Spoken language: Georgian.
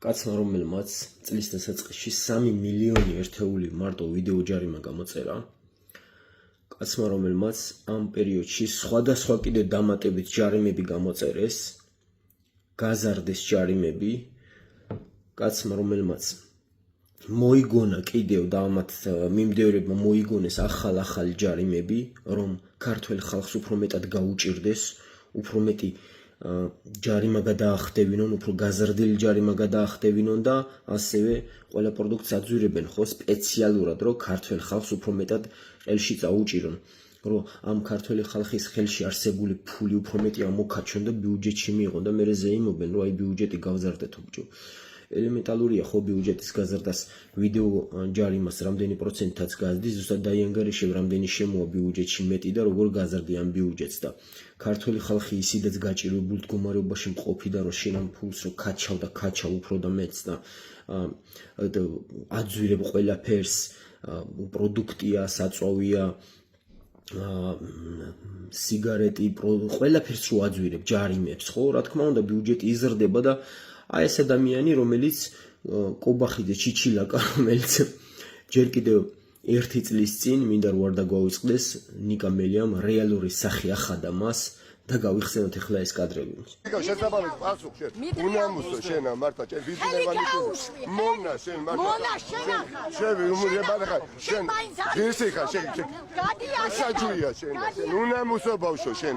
კაცმა რომელმაც წლის დასაწყისში 3 მილიონი ერთეული მარტო ვიდეო ჯარიმა გამოწერა. კაცმა რომელმაც ამ პერიოდში სხვადასხვა კიდე დამატებით ჯარიმები გამოწერეს, გაზარდეს ჯარიმები, კაცმა რომელმაც მოიგონა კიდევ და ამათ მიმდევრებმა მოიგონეს ახალი ჯარიმები, რომ ქართველ ხალხს უფრო მეტად გაუჭირდეს, უფრო მეტი ჯარიმა გადაახტევინონ, უფრო გაზრდილი ჯარიმა გადაახტევინონ და ასევე ყველა პროდუქტს აძვირებენ ხო სპეციალურად, რომ ქართველ ხალხს უფრო მეტად ყელში წაუჭირონ, რომ ამ ქართველი ხალხის ხელში არსებული ფული უფრო მეტი ამოქაჩონ და ბიუჯეტში მიიღონ და მერე ზეიმობენ, რომ აი ბიუჯეტი გავზარდეთ ბიჭო. ელემენტარულია ხო ბიუჯეტის გაზრდას ვიდეო ჯარიმას რამდენი პროცენტაც გაზრდის, ზუსტად დაიანგარიშებ რამდენი შემოვა ბიუჯეტში მეტი და როგორ გაზრდი ამ ბიუჯეტს და ქართველი ხალხი ისედაც გაჭირვებულ მდგომარეობაში მყოფიდა, რომ შენ ამ ფულს რო ქაჩავ უფრო და მეც და აძვირებ ყველაფერს, პროდუქტია, საწვავია, სიგარეტი, ყველაფერს რო აძვირებ ჯარიმებს, ხო, რა თქმა უნდა ბიუჯეტი იზრდება და აი ეს ადამიანი, რომელიც კობახიძე ჩიჩილაკა, რომელიც ჯერ კიდევ 1 წლის წინ მინდა რომ არ დაგვაუწყდეს ნიკა მელიამ რეალური სახე ახადა მას და გავიხსენოთ ახლა ეს კადრები. შესაბამის პასუხ შენ. უნამუსო შენ მართა შენ ვიზნევანი შენ. მონა შენ მართა. შენ უმრებალა შენ. ვისი ხარ შენ. გადია შენ. უნამუსო ბავშვო შენ.